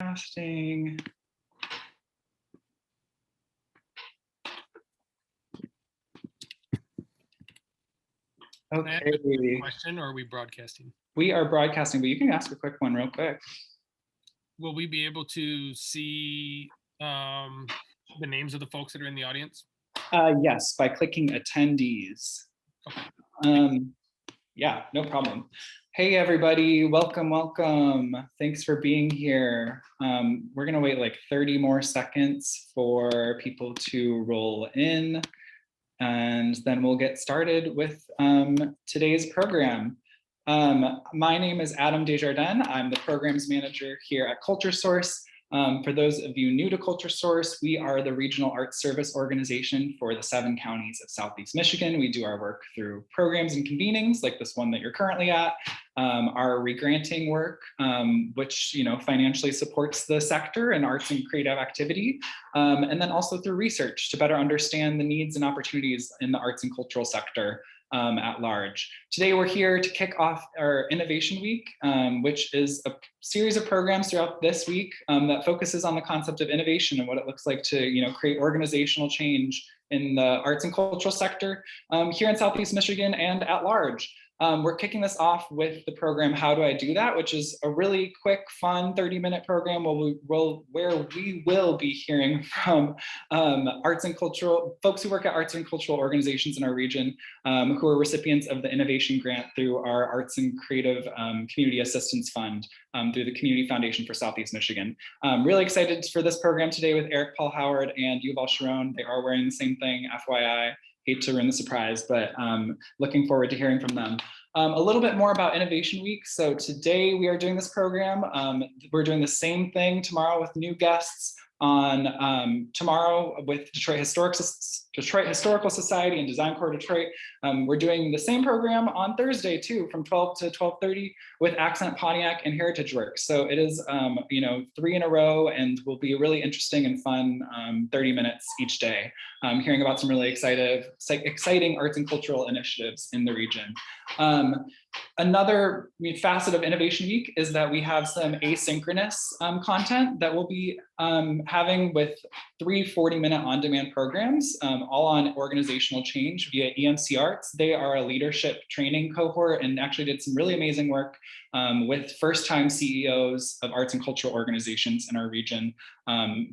Casting. Okay. Question, or are we broadcasting? We are broadcasting, but you can ask a quick one real quick. Will we be able to see the names of the folks that are in the audience? Yes, by clicking attendees. Okay. Yeah, no problem. Hey, everybody, welcome, welcome. Thanks for being here. We're gonna wait like 30 more seconds for people to roll in, and then we'll get started with today's program. My name is Adam Desjardins. I'm the programs manager here at CultureSource. For those of you new to CultureSource, we are the regional arts service organization for the 7 counties of Southeast Michigan. We do our work through programs and convenings like this one that you're currently at, our regranting work, which financially supports the sector and arts and creative activity, and then also through research to better understand the needs and opportunities in the arts and cultural sector at large. Today we're here to kick off our Innovation Week, which is a series of programs throughout this week that focuses on the concept of innovation and what it looks like to create organizational change in the arts and cultural sector here in Southeast Michigan and at large. We're kicking this off with the program How Do I Do That, which is a really quick, fun 30-minute program where we will be hearing from arts and cultural folks who work at arts and cultural organizations in our region, who are recipients of the Innovation Grant through our Arts and Creative Community Assistance Fund through the Community Foundation for Southeast Michigan. Really excited for this program today with Erik Paul Howard and Yuval Sharon. They are wearing the same thing, FYI. Hate to ruin the surprise, but looking forward to hearing from them. A little bit more about Innovation Week. So today we are doing this program. We're doing the same thing tomorrow with new guests on tomorrow with Detroit Historical Society and Design Corps Detroit. We're doing the same program on Thursday too, from 12 to 12:30 with Accent Pontiac and Heritage Works. So it is 3 in a row, and will be really interesting and fun 30 minutes each day, hearing about some really exciting arts and cultural initiatives in the region. Another facet of Innovation Week is that we have some asynchronous content that we'll be having with 3 40-minute on-demand programs, all on organizational change via EMC Arts. They are a leadership training cohort and actually did some really amazing work with first-time CEOs of arts and cultural organizations in our region,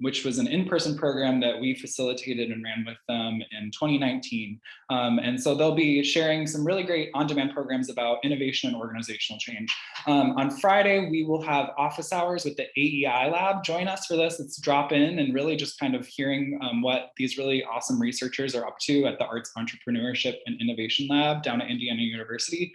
which was an in-person program that we facilitated and ran with them in 2019. And so they'll be sharing some really great on-demand programs about innovation and organizational change. On Friday, we will have office hours with the AEI Lab. Join us for this. It's drop in and really just kind of hearing what these really awesome researchers are up to at the Arts Entrepreneurship and Innovation Lab down at Indiana University.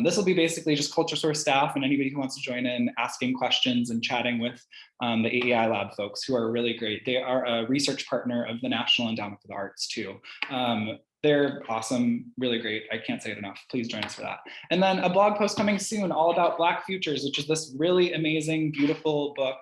This will be basically just CultureSource staff and anybody who wants to join in asking questions and chatting with the AEI Lab folks, who are really great. They are a research partner of the National Endowment for the Arts too. They're awesome, really great. I can't say it enough. Please join us for that. And then a blog post coming soon all about Black Futures, which is this really amazing, beautiful book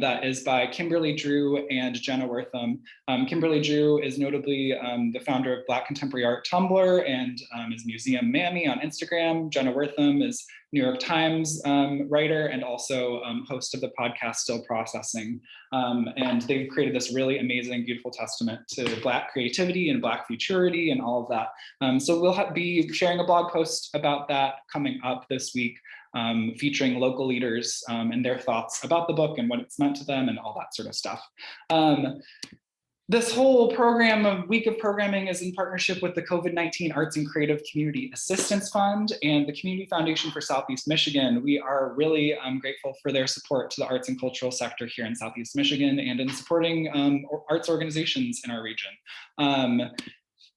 that is by Kimberly Drew and Jenna Wortham. Kimberly Drew is notably the founder of Black Contemporary Art Tumblr and is Museum Mammy on Instagram. Jenna Wortham is New York Times writer and also host of the podcast Still Processing. And they've created this really amazing, beautiful testament to Black creativity and Black futurity and all of that. So we'll be sharing a blog post about that coming up this week, featuring local leaders and their thoughts about the book and what it's meant to them and all that sort of stuff. This whole week of programming is in partnership with the COVID-19 Arts and Creative Community Assistance Fund and the Community Foundation for Southeast Michigan. We are really grateful for their support to the arts and cultural sector here in Southeast Michigan and in supporting arts organizations in our region.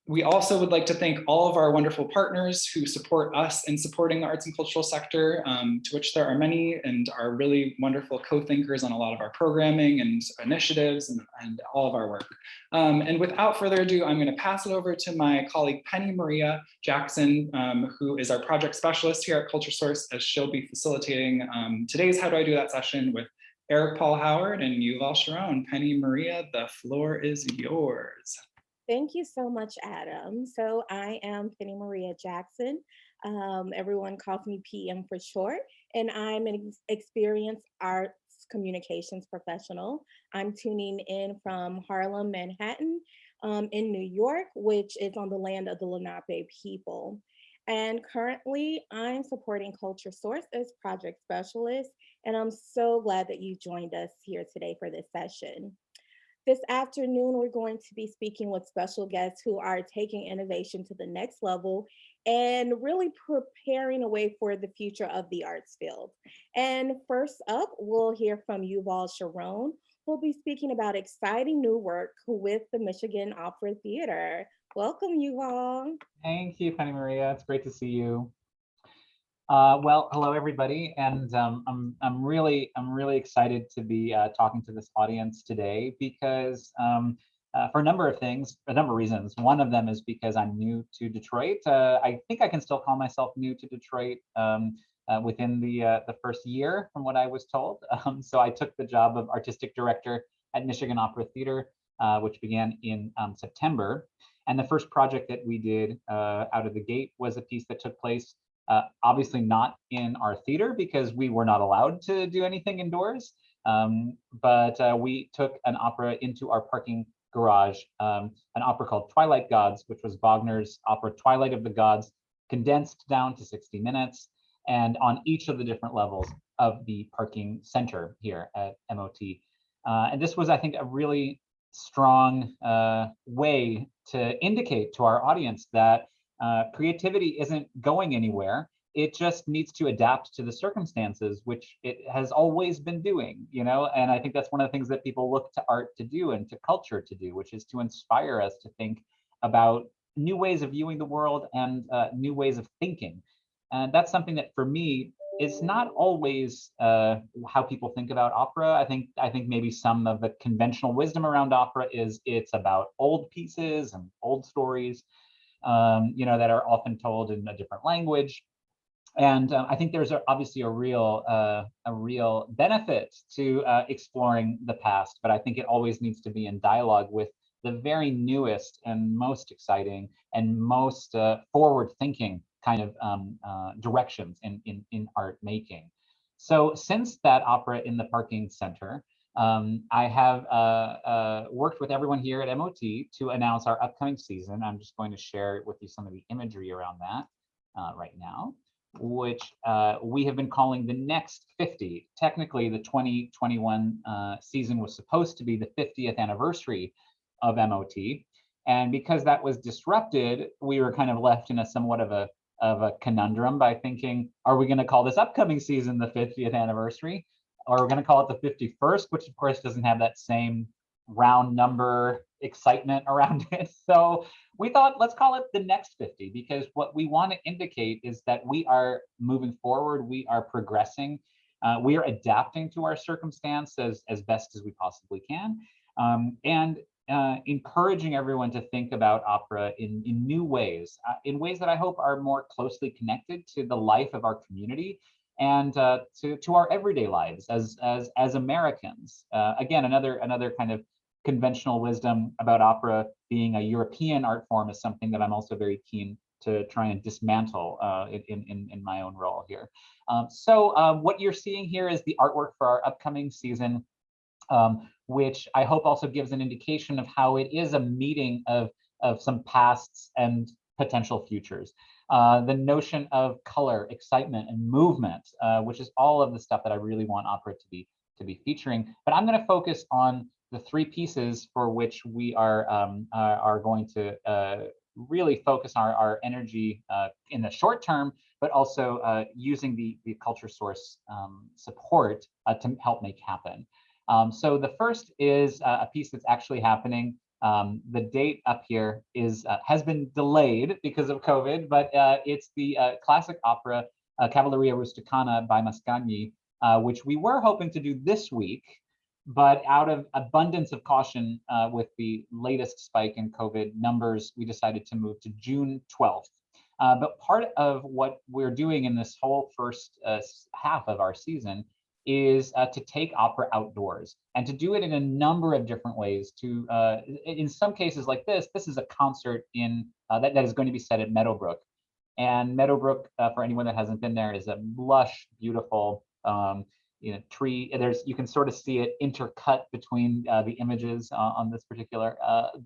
We also would like to thank all of our wonderful partners who support us in supporting the arts and cultural sector, to which there are many and are really wonderful co-thinkers on a lot of our programming and initiatives and all of our work. And without further ado, I'm going to pass it over to my colleague PennyMaria Jackson, who is our project specialist here at CultureSource, as she'll be facilitating today's How Do I Do That session with Erik Paul Howard and Yuval Sharon. PennyMaria, the floor is yours. Thank you so much, Adam. So I am PennyMaria Jackson. Everyone calls me PM for short, and I'm an experienced arts communications professional. I'm tuning in from Harlem, Manhattan, in New York, which is on the land of the Lenape people. And currently, I'm supporting CultureSource as project specialist, and I'm so glad that you joined us here today for this session. This afternoon, we're going to be speaking with special guests who are taking innovation to the next level and really preparing a way for the future of the arts field. And first up, we'll hear from Yuval Sharon, who'll be speaking about exciting new work with the Michigan Opera Theater. Welcome, Yuval. Thank you, PennyMaria. It's great to see you. Well, hello everybody, and I'm really excited to be talking to this audience today because for a number of things, a number of reasons. One of them is because I'm new to Detroit. I think I can still call myself new to Detroit within the first year, from what I was told. So I took the job of artistic director at Michigan Opera Theater, which began in September. And the first project that we did out of the gate was a piece that took place obviously not in our theater because we were not allowed to do anything indoors. But we took an opera into our parking garage, an opera called Twilight Gods, which was Wagner's opera Twilight of the Gods, condensed down to 60 minutes, and on each of the different levels of the parking center here at MOT. And this was, I think, a really strong way to indicate to our audience that creativity isn't going anywhere. It just needs to adapt to the circumstances, which it has always been doing, you know? And I think that's one of the things that people look to art to do and to culture to do, which is to inspire us to think about new ways of viewing the world and new ways of thinking. And that's something that for me is not always how people think about opera. I think maybe some of the conventional wisdom around opera is it's about old pieces and old stories, you know, that are often told in a different language. And I think there's obviously a real benefit to exploring the past, but I think it always needs to be in dialogue with the very newest and most exciting and most forward-thinking kind of directions in art making. So since that opera in the parking center, I have worked with everyone here at MOT to announce our upcoming season. I'm just going to share with you some of the imagery around that right now, which we have been calling the Next 50. Technically, the 2021 season was supposed to be the 50th anniversary of MOT. And because that was disrupted, we were kind of left in a somewhat of a conundrum by thinking, are we going to call this upcoming season the 50th anniversary? Or we're going to call it the 51st, which of course doesn't have that same round number excitement around it. So we thought, let's call it the Next 50, because what we want to indicate is that we are moving forward, we are progressing, we are adapting to our circumstance as best as we possibly can, and encouraging everyone to think about opera in new ways, in ways that I hope are more closely connected to the life of our community and to our everyday lives as Americans. Again, another kind of conventional wisdom about opera being a European art form is something that I'm also very keen to try and dismantle in my own role here. So what you're seeing here is the artwork for our upcoming season, which I hope also gives an indication of how it is a meeting of some pasts and potential futures. The notion of color, excitement, and movement, which is all of the stuff that I really want opera to be featuring. But I'm going to focus on the three pieces for which we are going to really focus our energy in the short term, but also using the CultureSource support to help make happen. So the first is a piece that's actually happening. The date up here has been delayed because of COVID, but it's the classic opera Cavalleria Rusticana by Mascagni, which we were hoping to do this week, but out of abundance of caution with the latest spike in COVID numbers, we decided to move to June 12th. But part of what we're doing in this whole first half of our season is to take opera outdoors and to do it in a number of different ways. In some cases like this is a concert that is going to be set at Meadowbrook. And Meadowbrook, for anyone that hasn't been there, is a lush, beautiful, tree. You can sort of see it intercut between the images on this particular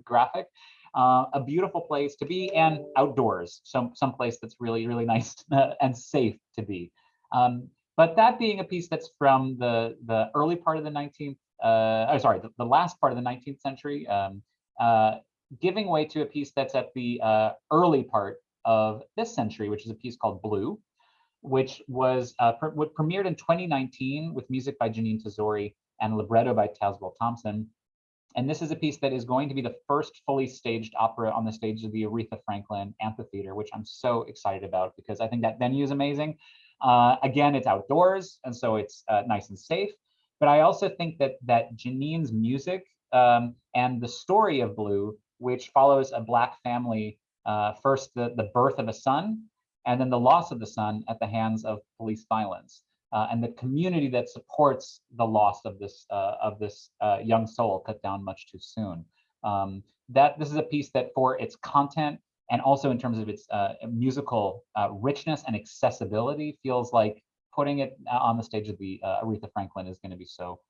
graphic. A beautiful place to be, and outdoors, some place that's really, really nice and safe to be. But that being a piece that's from the early part of the 19th, the last part of the 19th century, giving way to a piece that's at the early part of this century, which is a piece called Blue, which was premiered in 2019 with music by Janine Tesori and libretto by Tazewell Thompson. And this is a piece that is going to be the first fully staged opera on the stage of the Aretha Franklin Amphitheater, which I'm so excited about because I think that venue is amazing. Again, it's outdoors, and so it's nice and safe. But I also think that Janine's music and the story of Blue, which follows a Black family, first the birth of a son, and then the loss of the son at the hands of police violence, and the community that supports the loss of this young soul cut down much too soon. That this is a piece that, for its content and also in terms of its musical richness and accessibility, feels like putting it on the stage of the Aretha Franklin is going to be so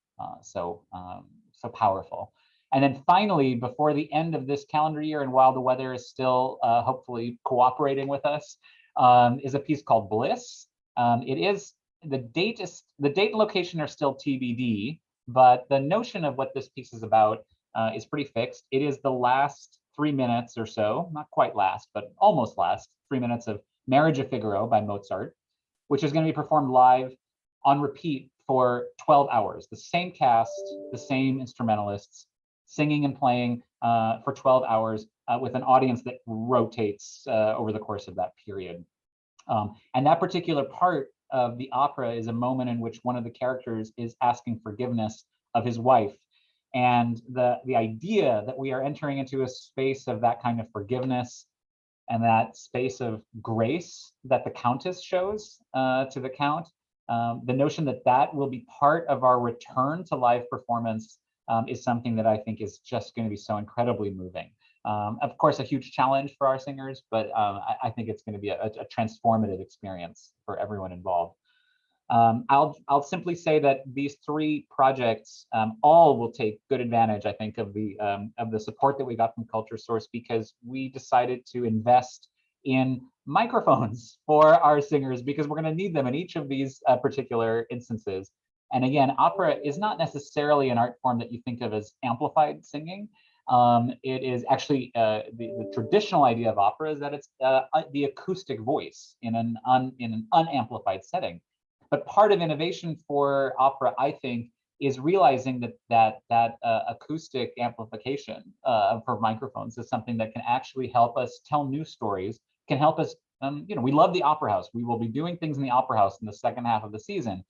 powerful. And then finally, before the end of this calendar year, and while the weather is still hopefully cooperating with us, is a piece called Bliss. The date and location are still TBD, but the notion of what this piece is about is pretty fixed. It is the last 3 minutes or so, not quite last, but almost last 3 minutes of Marriage of Figaro by Mozart, which is going to be performed live on repeat for 12 hours. The same cast, the same instrumentalists, singing and playing for 12 hours with an audience that rotates over the course of that period. And that particular part of the opera is a moment in which one of the characters is asking forgiveness of his wife. And the idea that we are entering into a space of that kind of forgiveness and that space of grace that the Countess shows to the Count, the notion that that will be part of our return to live performance is something that I think is just going to be so incredibly moving. Of course, a huge challenge for our singers, but I think it's going to be a transformative experience for everyone involved. I'll simply say that these three projects all will take good advantage, I think, of the support that we got from CultureSource, because we decided to invest in microphones for our singers because we're going to need them in each of these particular instances. And again, opera is not necessarily an art form that you think of as amplified singing. It is actually the traditional idea of opera is that it's the acoustic voice in an unamplified setting. But part of innovation for opera, I think, is realizing that acoustic amplification for microphones is something that can actually help us tell new stories, can help us. We love the Opera House. We will be doing things in the Opera House in the second half of the season.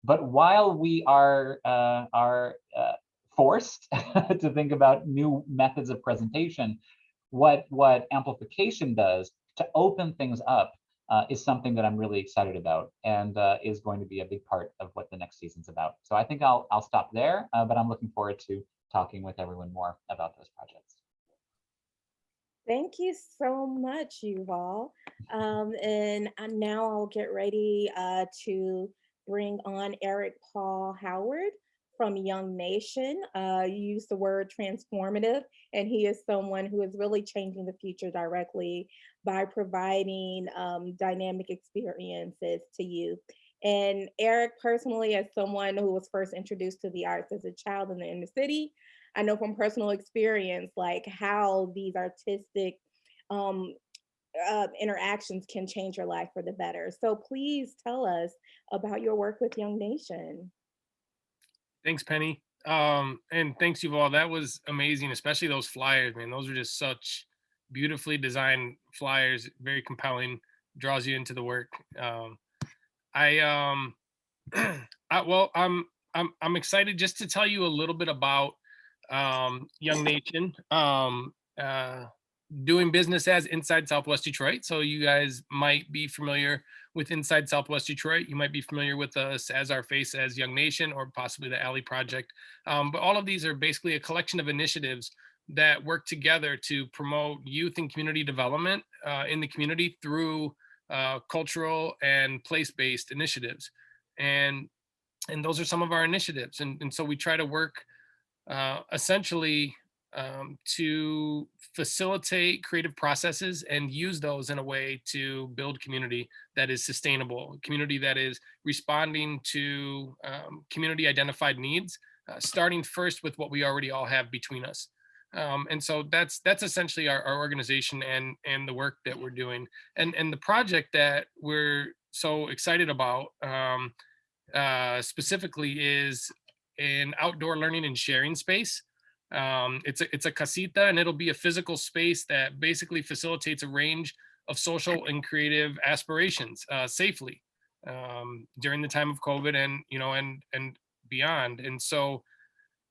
But while we are forced to think about new methods of presentation, what amplification does to open things up is something that I'm really excited about, and is going to be a big part of what the next season's about. So I think I'll stop there, but I'm looking forward to talking with everyone more about those projects. Thank you so much, Yuval. And now I'll get ready to bring on Erik Paul Howard from Young Nation. You used the word transformative, and he is someone who is really changing the future directly by providing dynamic experiences to youth. And Erik, personally, as someone who was first introduced to the arts as a child in the inner city, I know from personal experience, like how these artistic interactions can change your life for the better. So please tell us about your work with Young Nation. Thanks, Penny. And thanks, Yuval. That was amazing, especially those flyers, man. Those are just such beautifully designed flyers, very compelling, draws you into the work. I'm excited just to tell you a little bit about Young Nation. Doing business as Inside Southwest Detroit. So you guys might be familiar with Inside Southwest Detroit. You might be familiar with us as our face as Young Nation, or possibly the Alley Project. But all of these are basically a collection of initiatives that work together to promote youth and community development in the community through cultural and place-based initiatives. And And those are some of our initiatives. And so we try to work essentially to facilitate creative processes and use those in a way to build community that is sustainable, community that is responding to community identified needs, starting first with what we already all have between us. And so that's essentially our organization and the work that we're doing. And the project that we're so excited about specifically is an outdoor learning and sharing space. It's a casita, and it'll be a physical space that basically facilitates a range of social and creative aspirations safely during the time of COVID, and and beyond. And so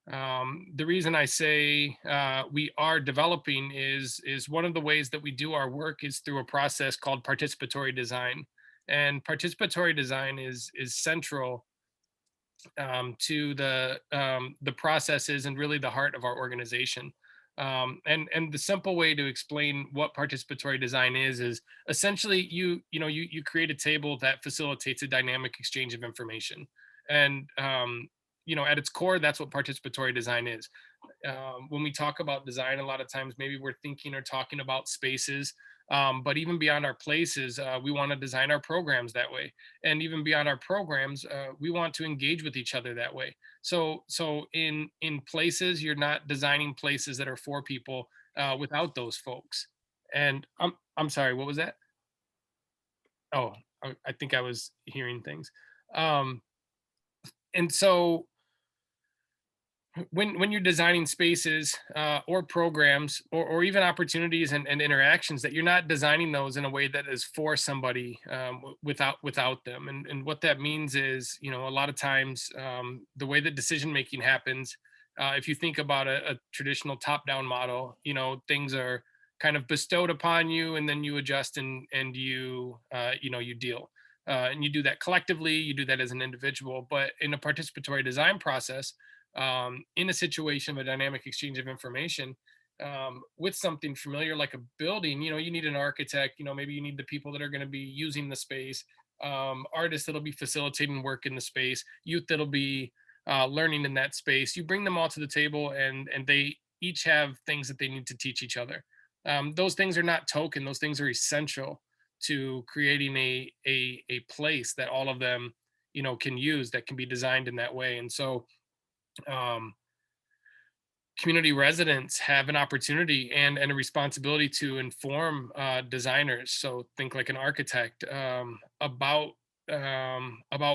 the reason I say we are developing is one of the ways that we do our work is through a process called participatory design. And participatory design is central to the processes and really the heart of our organization. And the simple way to explain what participatory design is essentially you create a table that facilitates a dynamic exchange of information. And at its core, that's what participatory design is. When we talk about design, a lot of times maybe we're thinking or talking about spaces, but even beyond our places, we want to design our programs that way. And even beyond our programs, we want to engage with each other that way. So in places, you're not designing places that are for people without those folks. And I'm sorry, what was that? Oh, I think I was hearing things. Um, and so when you're designing spaces or programs or even opportunities and interactions, that you're not designing those in a way that is for somebody without them. And what that means is, a lot of times the way that decision making happens, if you think about a traditional top down model, things are kind of bestowed upon you, and then you adjust and you deal. And you do that collectively, you do that as an individual. But in a participatory design process, in a situation of a dynamic exchange of information with something familiar like a building, you need an architect, maybe you need the people that are going to be using the space, artists that'll be facilitating work in the space, youth that'll be learning in that space. You bring them all to the table, and they each have things that they need to teach each other. Those things are not token, those things are essential to creating a place that all of them can use, that can be designed in that way. And so um, community residents have an opportunity and a responsibility to inform designers. So think like an architect about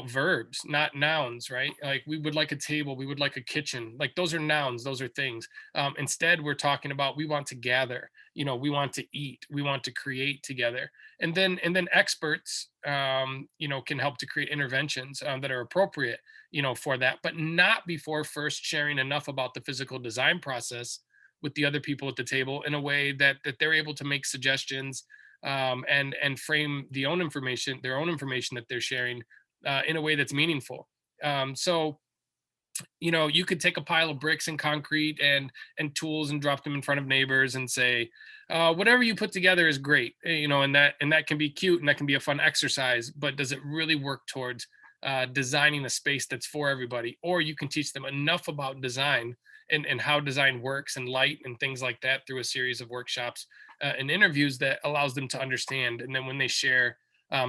verbs, not nouns, right? Like we would like a table, we would like a kitchen. Like those are nouns, those are things. Instead, we're talking about we want to gather. We want to eat, we want to create together. And then experts, can help to create interventions that are appropriate for that, but not before first sharing enough about the physical design process with the other people at the table in a way that they're able to make suggestions and frame their own information that they're sharing in a way that's meaningful. So you could take a pile of bricks and concrete and tools and drop them in front of neighbors and say, whatever you put together is great, and that can be cute and that can be a fun exercise, but does it really work towards designing a space that's for everybody? Or you can teach them enough about design and how design works and light and things like that through a series of workshops and interviews that allows them to understand. And then when they share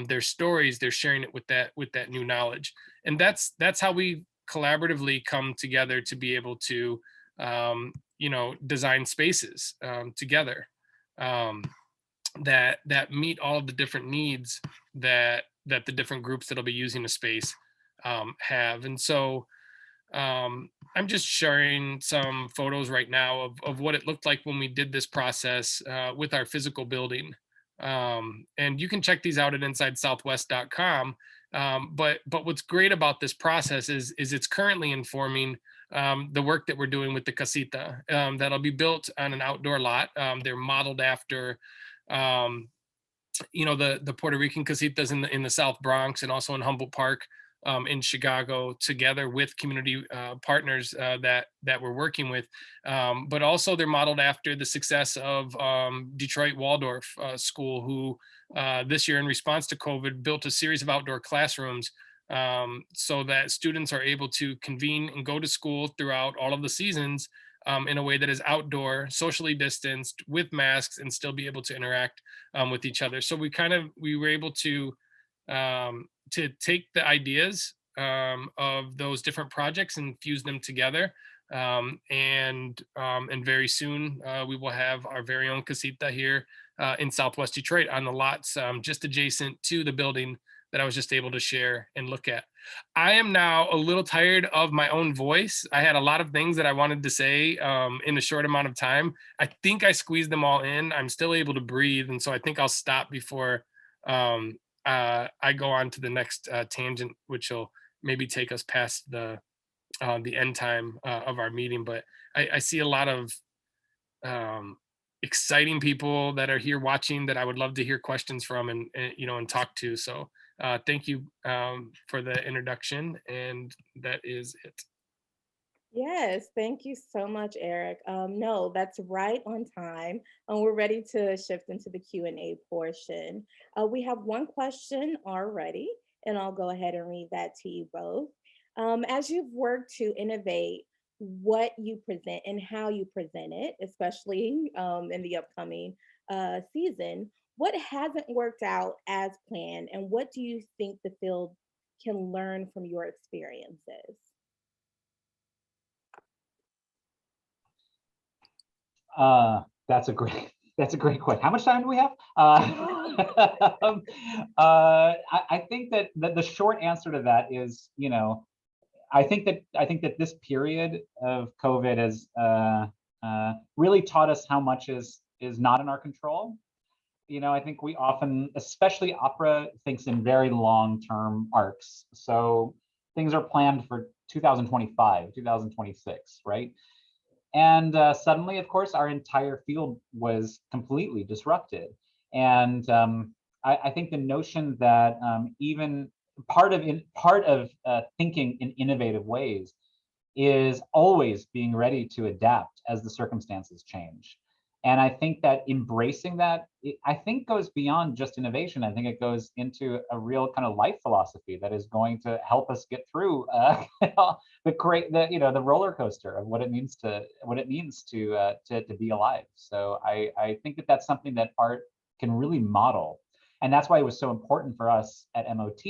their stories, they're sharing it with that new knowledge. And that's how we collaboratively come together to be able to design spaces together that meet all of the different needs that the different groups that'll be using the space have. And so I'm just sharing some photos right now of what it looked like when we did this process with our physical building. And you can check these out at InsideSouthwest.com. But what's great about this process is it's currently informing the work that we're doing with the casita that'll be built on an outdoor lot. They're modeled after the Puerto Rican casitas in the South Bronx and also in Humboldt Park in Chicago, together with community partners that we're working with. But also they're modeled after the success of Detroit Waldorf School, who this year, in response to COVID, built a series of outdoor classrooms so that students are able to convene and go to school throughout all of the seasons in a way that is outdoor, socially distanced, with masks, and still be able to interact with each other. So we were able to take the ideas of those different projects and fuse them together. And very soon we will have our very own casita here in Southwest Detroit on the lots just adjacent to the building that I was just able to share and look at. I am now a little tired of my own voice. I had a lot of things that I wanted to say in a short amount of time. I think I squeezed them all in. I'm still able to breathe, and so I think I'll stop before I go on to the next tangent, which will maybe take us past the end time of our meeting. But I see a lot of exciting people that are here watching that I would love to hear questions from and talk to. So thank you for the introduction, and that is it. Yes, thank you so much, Eric. No, that's right on time. We're ready to shift into the Q&A portion. We have one question already, and I'll go ahead and read that to you both. As you've worked to innovate what you present and how you present it, especially in the upcoming season, what hasn't worked out as planned, and what do you think the field can learn from your experiences? That's a great question. How much time do we have? I think that the short answer to that is, I think that this period of COVID has really taught us how much is not in our control. I think we often, especially opera, thinks in very long-term arcs. So things are planned for 2025, 2026, right? And suddenly, of course, our entire field was completely disrupted. And I think the notion that even part of thinking in innovative ways is always being ready to adapt as the circumstances change. And I think that embracing that, I think, goes beyond just innovation. I think it goes into a real kind of life philosophy that is going to help us get through the roller coaster of what it means to be alive. So I think that that's something that art can really model, and that's why it was so important for us at MOT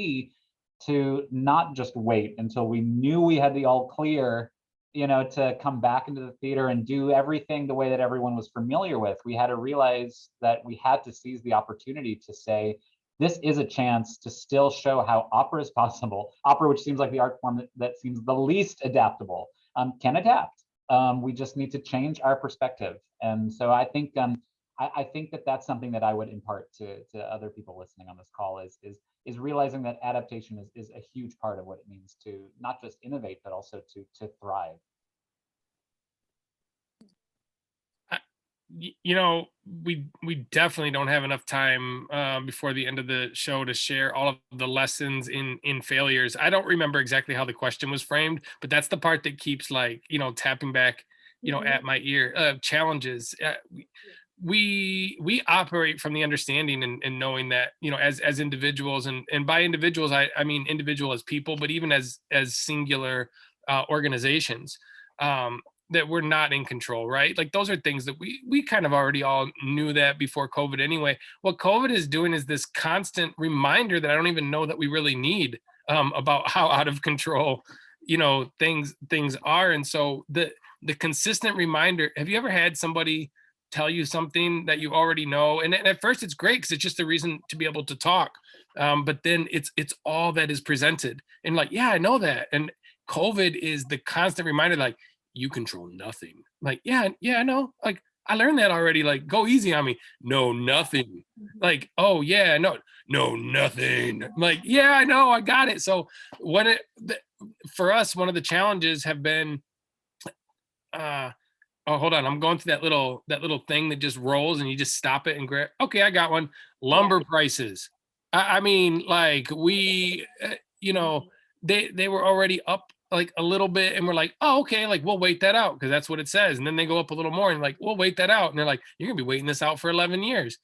to not just wait until we knew we had the all clear, to come back into the theater and do everything the way that everyone was familiar with. We had to realize that we had to seize the opportunity to say, this is a chance to still show how opera is possible. Opera, which seems like the art form that seems the least adaptable, can adapt. We just need to change our perspective. And so I think that that's something that I would impart to other people listening on this call is realizing that adaptation is a huge part of what it means to not just innovate, but also to thrive. We definitely don't have enough time before the end of the show to share all of the lessons in failures. I don't remember exactly how the question was framed, but that's the part that keeps tapping back at my ear. Challenges. We operate from the understanding and knowing that as individuals, and by individuals I mean individual as people, but even as singular organizations, that we're not in control, right? Like those are things that we kind of already all knew that before COVID anyway. What COVID is doing is this constant reminder that I don't even know that we really need about how out of control things are. And so the consistent reminder. Have you ever had somebody tell you something that you already know? And at first it's great because it's just a reason to be able to talk. But then it's all that is presented. And like, yeah, I know that. And COVID is the constant reminder, like, you control nothing. Like, yeah, I know. Like, I learned that already. Like, go easy on me. No, nothing. Like, oh yeah, no, nothing. Like, yeah, I know, I got it. So for us, one of the challenges have been, oh, hold on. I'm going through that little thing that just rolls and you just stop it and grab. Okay, I got one. Lumber prices. I mean, like they were already up like a little bit, and we're like, oh, okay, like we'll wait that out because that's what it says. And then they go up a little more, and like, we'll wait that out. And they're like, you're gonna be waiting this out for 11 years.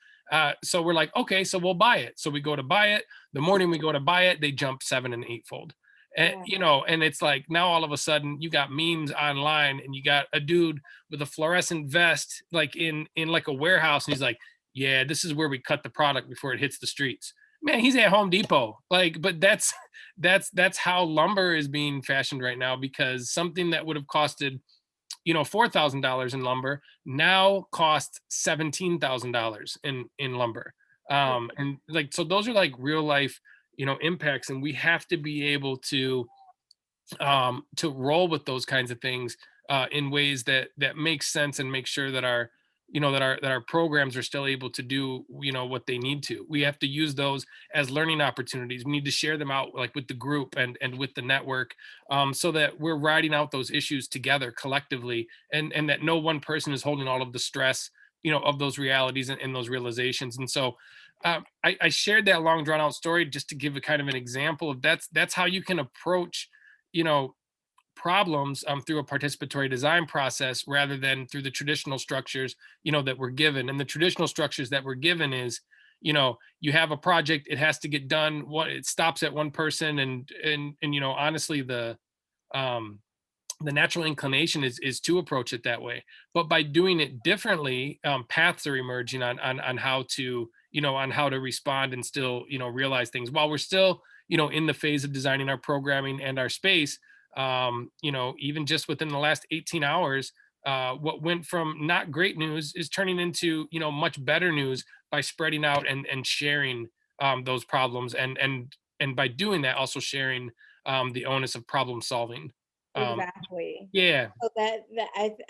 So we're like, okay, so we'll buy it. So we go to buy it. The morning we go to buy it, they jump 7 and 8-fold. And, and it's like now all of a sudden you got memes online and you got a dude with a fluorescent vest, like in like a warehouse. And he's like, yeah, this is where we cut the product before it hits the streets. Man, he's at Home Depot. Like, but that's how lumber is being fashioned right now, because something that would have costed, $4,000 in lumber now costs $17,000 in lumber. And like, so those are like real life, impacts, and we have to be able to roll with those kinds of things in ways that make sense, and make sure that our that our programs are still able to do what they need to. We have to use those as learning opportunities. We need to share them out, like with the group and with the network, so that we're riding out those issues together collectively, and that no one person is holding all of the stress of those realities and those realizations. And so I shared that long drawn out story just to give a kind of an example of that's how you can approach problems through a participatory design process, rather than through the traditional structures that we're given. And the traditional structures that we're given is you have a project, it has to get done, it stops at one person, and honestly the natural inclination is to approach it that way. But by doing it differently, paths are emerging on how to on how to respond and still realize things while we're still in the phase of designing our programming and our space. Even just within the last 18 hours, what went from not great news is turning into much better news by spreading out and sharing those problems, and by doing that also sharing the onus of problem solving. Exactly. Yeah. So that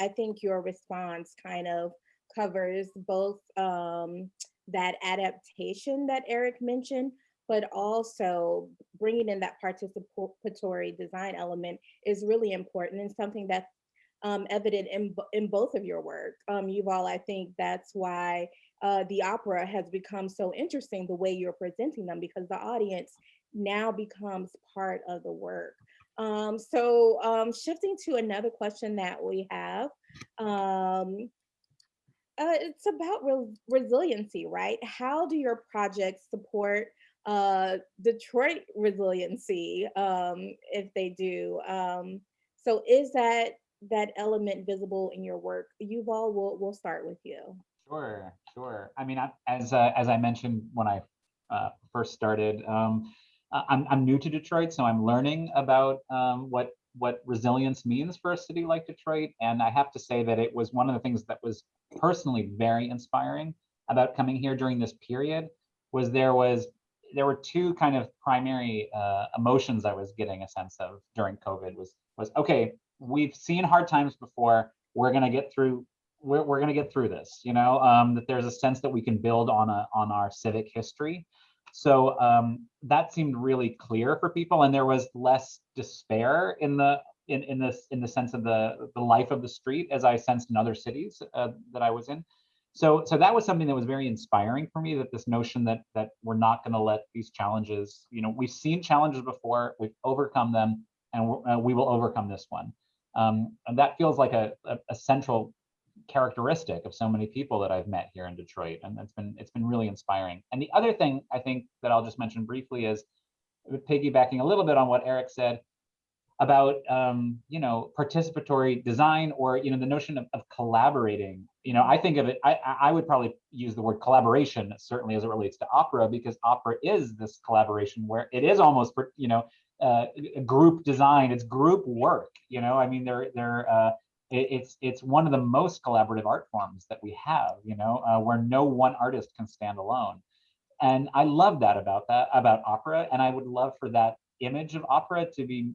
I think your response kind of covers both that adaptation that Erik mentioned, but also bringing in that participatory design element is really important, and something that's evident in both of your work. Yuval, I think that's why the opera has become so interesting, the way you're presenting them, because the audience now becomes part of the work. Shifting to another question that we have, it's about resiliency, right? How do your projects support Detroit resiliency, if they do? So is that element visible in your work? Yuval, we'll start with you. Sure. I mean, as I mentioned when I first started, I'm new to Detroit, so I'm learning about what resilience means for a city like Detroit. And I have to say that it was one of the things that was personally very inspiring about coming here during this period. Was there were two kind of primary emotions I was getting a sense of during COVID. Was okay, we've seen hard times before. We're gonna get through. We're gonna get through this. That there's a sense that we can build on our civic history. So that seemed really clear for people, and there was less despair in the sense of the life of the street as I sensed in other cities that I was in. So that was something that was very inspiring for me. That this notion that we're not going to let these challenges. We've seen challenges before, we've overcome them, and we will overcome this one. And that feels like a central characteristic of so many people that I've met here in Detroit, and it's been really inspiring. And the other thing I think that I'll just mention briefly is piggybacking a little bit on what Erik said about participatory design, or the notion of collaborating. I think of it, I would probably use the word collaboration certainly as it relates to opera, because opera is this collaboration where it is almost group design, it's group work. I mean, it's one of the most collaborative art forms that we have, where no one artist can stand alone. And I love that about opera, and I would love for that image of opera to be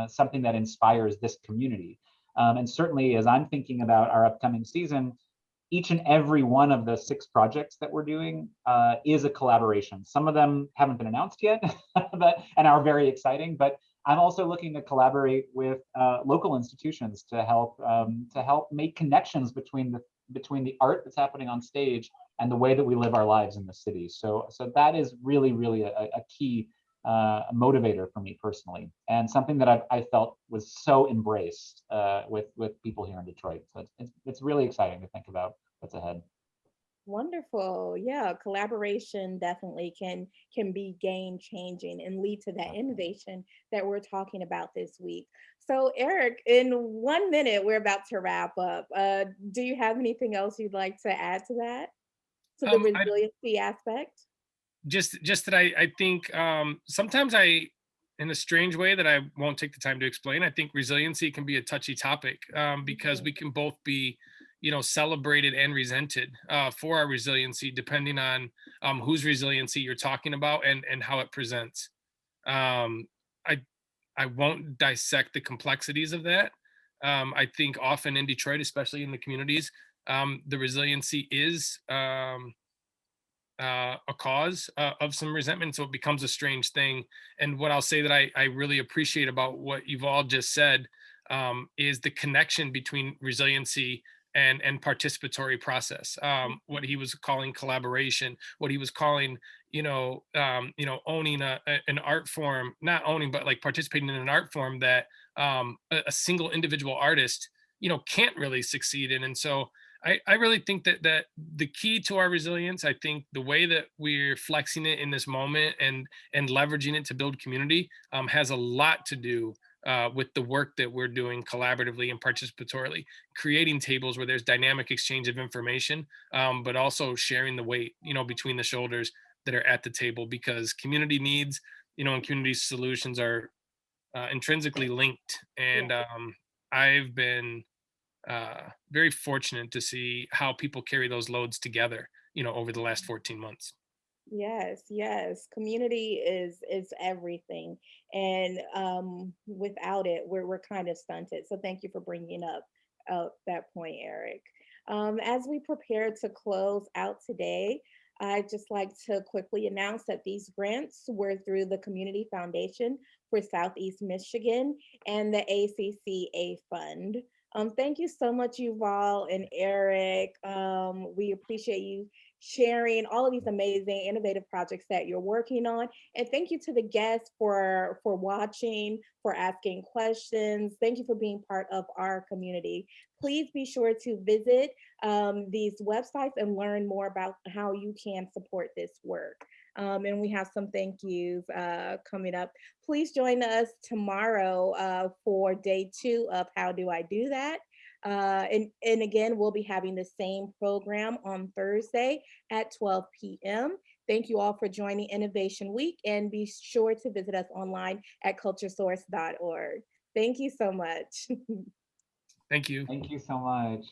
something that inspires this community. And certainly, as I'm thinking about our upcoming season, each and every one of the 6 projects that we're doing is a collaboration. Some of them haven't been announced yet, and are very exciting, but I'm also looking to collaborate with local institutions to help make connections between the art that's happening on stage and the way that we live our lives in the city. So that is really, really a key motivator for me personally, and something that I felt was so embraced with people here in Detroit. So it's really exciting to think about what's ahead. Wonderful. Yeah, collaboration definitely can be game changing and lead to that innovation that we're talking about this week. So, Erik, in 1 minute, we're about to wrap up. Do you have anything else you'd like to add to that, to the I resiliency aspect? just that I think sometimes in a strange way that I won't take the time to explain, I think resiliency can be a touchy topic because Mhm. we can both be, celebrated and resented for our resiliency, depending on whose resiliency you're talking about and how it presents. Um, I I won't dissect the complexities of that. I think often in Detroit, especially in the communities, the resiliency is a cause of some resentment. So it becomes a strange thing. And what I'll say that I really appreciate about what you've all just said is the connection between resiliency and participatory process. What he was calling collaboration, what he was calling, owning an art form, not owning, but like participating in an art form that a single individual artist, can't really succeed in. And so I really think that the key to our resilience, I think the way that we're flexing it in this moment and leveraging it to build community has a lot to do with the work that we're doing collaboratively and participatorily, creating tables where there's dynamic exchange of information, but also sharing the weight, between the shoulders that are at the table, because community needs, and community solutions are intrinsically linked. Yeah. And I've been very fortunate to see how people carry those loads together, over the last 14 months. Yes, yes. Community is everything, and without it, we're kind of stunted. So thank you for bringing up that point, Erik. As we prepare to close out today, I'd just like to quickly announce that these grants were through the Community Foundation for Southeast Michigan and the ACCA Fund. Thank you so much, Yuval and Erik. We appreciate you sharing all of these amazing innovative projects that you're working on, and thank you to the guests for watching, for asking questions. Thank you for being part of our community. Please be sure to visit these websites and learn more about how you can support this work. And we have some thank yous coming up. Please join us tomorrow for day 2 of How Do I Do That? And again, we'll be having the same program on Thursday at 12 p.m. Thank you all for joining Innovation Week, and be sure to visit us online at culturesource.org. Thank you so much. Thank you. Thank you so much.